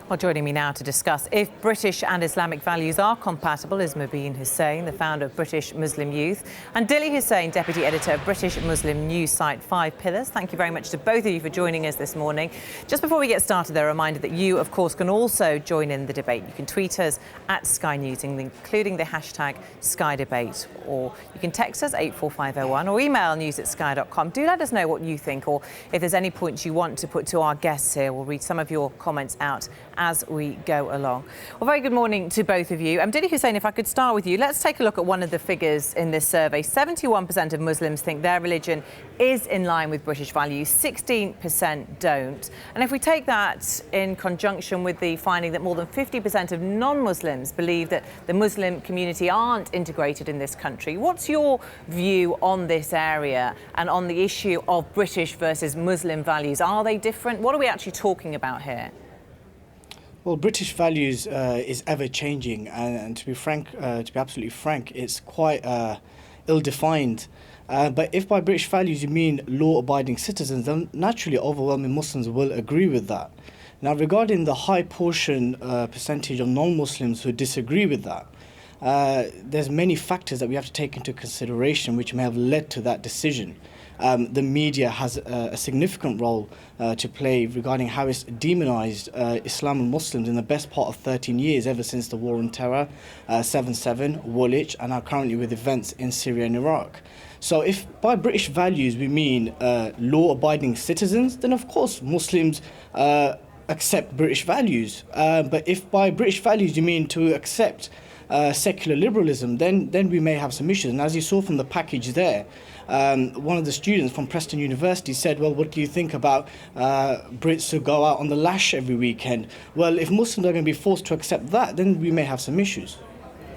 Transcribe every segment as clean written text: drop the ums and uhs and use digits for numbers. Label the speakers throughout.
Speaker 1: Well, joining me now to discuss if British and Islamic values are compatible is Muhbeen Hussain, the founder of British Muslim Youth, and Dilly Hussain, deputy editor of British Muslim news site 5 Pillars. Thank you very much to both of you for joining us this morning. Just before we get started, a reminder that you, of course, can also join in the debate. You can tweet us at Sky News, including the hashtag Sky Debate, or you can text us 84501 or email news@sky.com. Do let us know what you think, or if there's any points you want to put to our guests here. We'll read some of your comments out as we go along. Well, very good morning to both of you. Dilly Hussain, if I could start with you, let's take a look at one of the figures in this survey. 71% of Muslims think their religion is in line with British values, 16% don't. And if we take that in conjunction with the finding that more than 50% of non-Muslims believe that the Muslim community aren't integrated in this country, what's your view on this area and on the issue of British versus Muslim values? Are they different? What are we actually talking about here?
Speaker 2: Well, British values is ever changing, and to be frank, to be absolutely frank, it's quite ill-defined. But if by British values you mean law-abiding citizens, then naturally overwhelming Muslims will agree with that. Now, regarding the high percentage of non-Muslims who disagree with that, there's many factors that we have to take into consideration which may have led to that decision. The media has a significant role to play regarding how it's demonized Islam and Muslims in the best part of 13 years, ever since the War on Terror, 7/7, Woolwich, and now currently with events in Syria and Iraq. So if by British values we mean law-abiding citizens, then of course Muslims accept British values. But if by British values you mean to accept secular liberalism, then we may have some issues. And as you saw from the package there, one of the students from Preston University said, well, what do you think about Brits who go out on the lash every weekend? Well, if Muslims are going to be forced to accept that, then we may have some issues.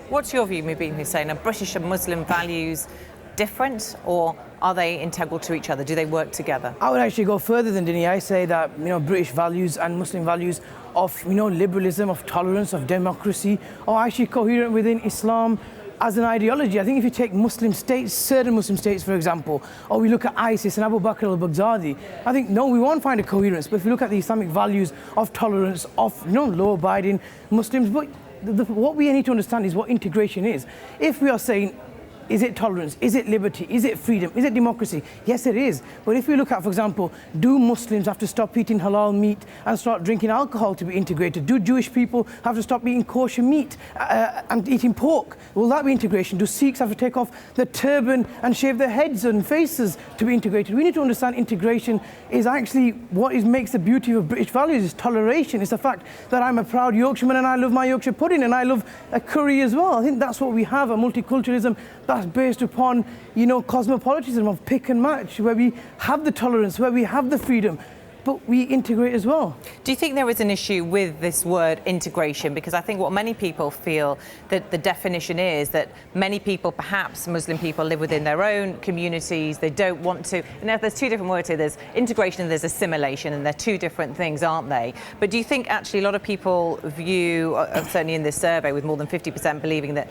Speaker 1: What's your view, Muhbeen Hussain? Are British and Muslim values different, or are they integral to each other? Do they work together?
Speaker 3: I would actually go further than Dilly. I say that British values and Muslim values of liberalism, of tolerance, of democracy are actually coherent within Islam as an ideology. I think if you take Muslim states, certain Muslim states, for example, or we look at ISIS and Abu Bakr al-Baghdadi, I think, no, we won't find a coherence. But if you look at the Islamic values of tolerance, of law-abiding Muslims, but what we need to understand is what integration is. If we are saying, is it tolerance? Is it liberty? Is it freedom? Is it democracy? Yes, it is. But if we look at, for example, do Muslims have to stop eating halal meat and start drinking alcohol to be integrated? Do Jewish people have to stop eating kosher meat and eating pork? Will that be integration? Do Sikhs have to take off the turban and shave their heads and faces to be integrated? We need to understand integration is actually what makes the beauty of British values, is toleration. It's the fact that I'm a proud Yorkshireman and I love my Yorkshire pudding and I love a curry as well. I think that's what we have, a multiculturalism that's based upon, cosmopolitanism of pick and match, where we have the tolerance, where we have the freedom, but we integrate as well.
Speaker 1: Do you think there is an issue with this word integration? Because I think what many people feel that the definition is that many people, perhaps Muslim people, live within their own communities. They don't want to. Now, there's two different words here. There's integration and there's assimilation, and they're two different things, aren't they? But do you think actually a lot of people view, certainly in this survey, with more than 50% believing that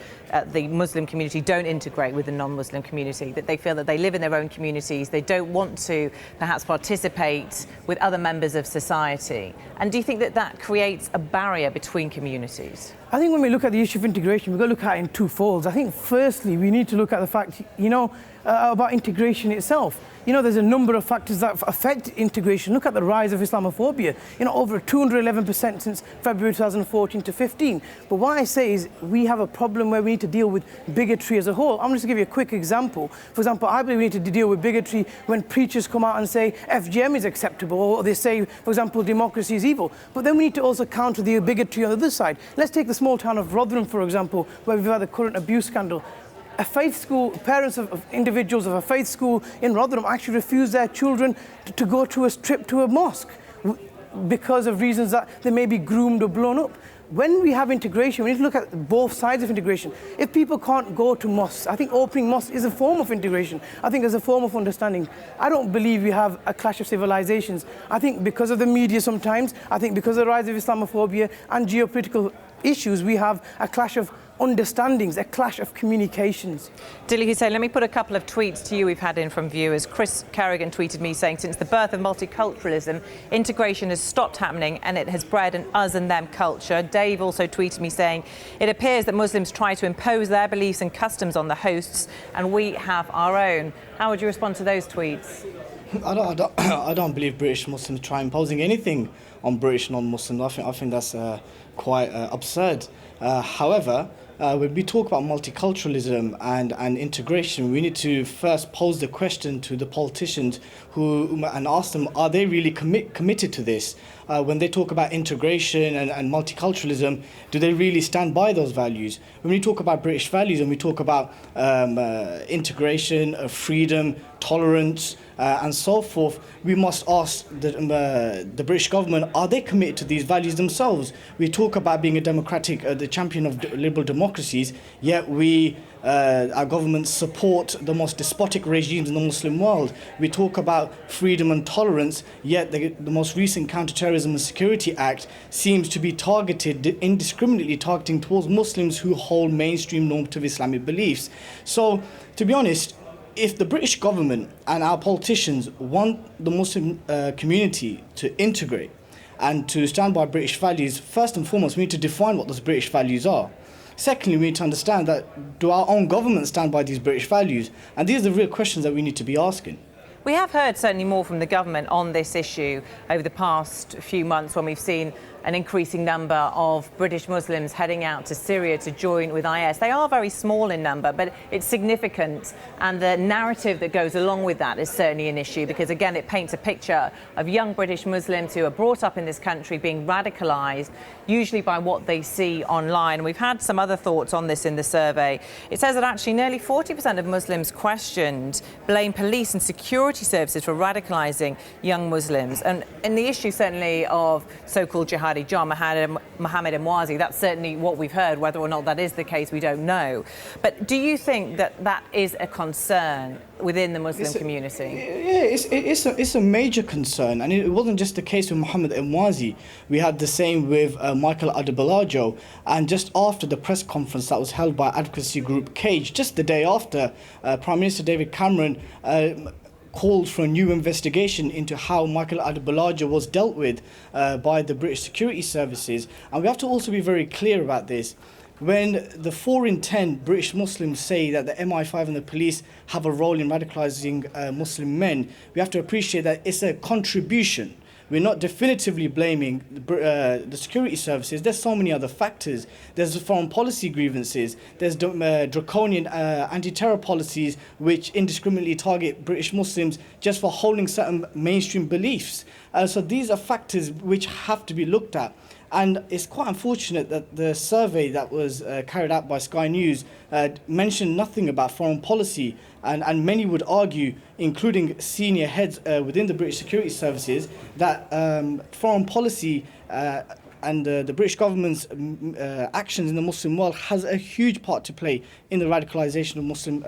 Speaker 1: the Muslim community don't integrate with the non-Muslim community, that they feel that they live in their own communities, they don't want to perhaps participate with other members of society? And do you think that that creates a barrier between communities?
Speaker 3: I think when we look at the issue of integration, we've got to look at it in two folds. I think firstly, we need to look at the fact, about integration itself. There's a number of factors that affect integration. Look at the rise of Islamophobia, over 211% since February 2014 to 15. But what I say is we have a problem where we need to deal with bigotry as a whole. I'm just going to give you a quick example. For example, I believe we need to deal with bigotry when preachers come out and say FGM is acceptable, or they say, for example, democracy is evil. But then we need to also counter the bigotry on the other side. Let's take the small town of Rotherham, for example, where we've had the current abuse scandal. A faith school, parents of individuals of a faith school in Rotherham actually refused their children to go to a trip to a mosque because of reasons that they may be groomed or blown up. When we have integration, we need to look at both sides of integration. If people can't go to mosques, I think opening mosques is a form of integration. I think it's a form of understanding. I don't believe we have a clash of civilizations. I think because of the media sometimes, I think because of the rise of Islamophobia and geopolitical issues, we have a clash of understandings, a clash of communications.
Speaker 1: Dilly Hussain, let me put a couple of tweets to you we've had in from viewers. Chris Kerrigan tweeted me saying, since the birth of multiculturalism, integration has stopped happening and it has bred an us and them culture. Dave also tweeted me saying, it appears that Muslims try to impose their beliefs and customs on the hosts and we have our own. How would you respond to those tweets?
Speaker 2: I don't believe British Muslims try imposing anything on British non-Muslims. I think that's quite absurd. However, when we talk about multiculturalism and integration, we need to first pose the question to the politicians and ask them, are they really committed to this? When they talk about integration and multiculturalism, do they really stand by those values? When we talk about British values and we talk about integration, freedom, tolerance, and so forth, we must ask the British government, are they committed to these values themselves? We talk about being a democratic, the champion of liberal democracies, yet our governments support the most despotic regimes in the Muslim world. We talk about freedom and tolerance, yet the most recent Counterterrorism and Security Act seems to be indiscriminately targeting towards Muslims who hold mainstream normative Islamic beliefs. So, to be honest, if the British government and our politicians want the Muslim community to integrate and to stand by British values, first and foremost, we need to define what those British values are. Secondly, we need to understand that, do our own government stand by these British values? And these are the real questions that we need to be asking.
Speaker 1: We have heard certainly more from the government on this issue over the past few months when we've seen an increasing number of British Muslims heading out to Syria to join with IS. They are very small in number, but it's significant. And the narrative that goes along with that is certainly an issue because, again, it paints a picture of young British Muslims who are brought up in this country being radicalised, usually by what they see online. We've had some other thoughts on this in the survey. It says that actually nearly 40% of Muslims questioned blame police and security services for radicalising young Muslims. And the issue certainly of so-called jihadi John Mohammed Emwazi, that's certainly what we've heard. Whether or not that is the case, we don't know. But do you think that that is a concern within the Muslim community?
Speaker 2: Yeah, it's a major concern, and it wasn't just the case with Mohammed Emwazi. We had the same with Michael Adebolajo, and just after the press conference that was held by advocacy group Cage, just the day after, Prime Minister David Cameron called for a new investigation into how Michael Adebolajo was dealt with by the British security services. And we have to also be very clear about this. When the 4 in 10 British Muslims say that the MI5 and the police have a role in radicalising Muslim men, we have to appreciate that it's a contribution. We're not definitively blaming the security services. There's so many other factors. There's foreign policy grievances. There's draconian anti-terror policies which indiscriminately target British Muslims just for holding certain mainstream beliefs. So these are factors which have to be looked at. And it's quite unfortunate that the survey that was carried out by Sky News mentioned nothing about foreign policy. And many would argue, including senior heads within the British security services, that foreign policy and the British government's actions in the Muslim world has a huge part to play in the radicalisation of Muslim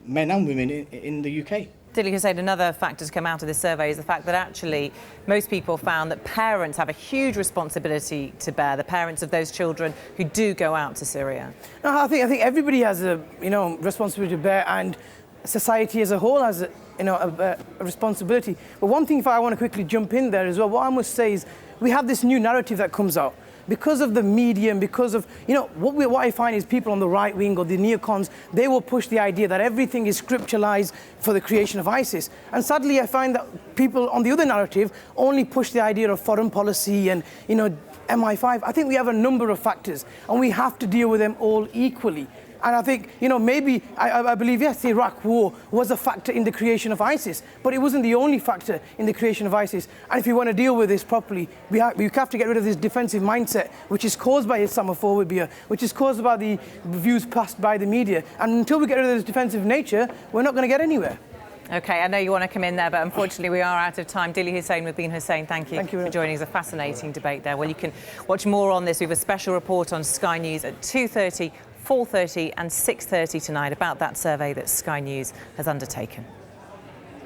Speaker 2: men and women in the UK.
Speaker 1: Dilly Hussain, another factor to come out of this survey is the fact that actually most people found that parents have a huge responsibility to bear, the parents of those children who do go out to Syria.
Speaker 3: No, I think everybody has a responsibility to bear, and society as a whole has a responsibility. But one thing, if I want to quickly jump in there as well, what I must say is we have this new narrative that comes out. Because of the media and because of, what I find is people on the right wing or the neocons, they will push the idea that everything is scripturalized for the creation of ISIS. And sadly, I find that people on the other narrative only push the idea of foreign policy and, MI5. I think we have a number of factors and we have to deal with them all equally. And I think, maybe, I believe, yes, the Iraq war was a factor in the creation of ISIS, but it wasn't the only factor in the creation of ISIS. And if we want to deal with this properly, we have to get rid of this defensive mindset, which is caused by Islamophobia, which is caused by the views passed by the media. And until we get rid of this defensive nature, we're not going to get anywhere.
Speaker 1: OK, I know you want to come in there, but unfortunately we are out of time. Dilly Hussain, Muhbeen Hussain, thank you for joining us. A fascinating debate there. Well, you can watch more on this. We have a special report on Sky News at 2:30, 4:30 and 6:30 tonight about that survey that Sky News has undertaken.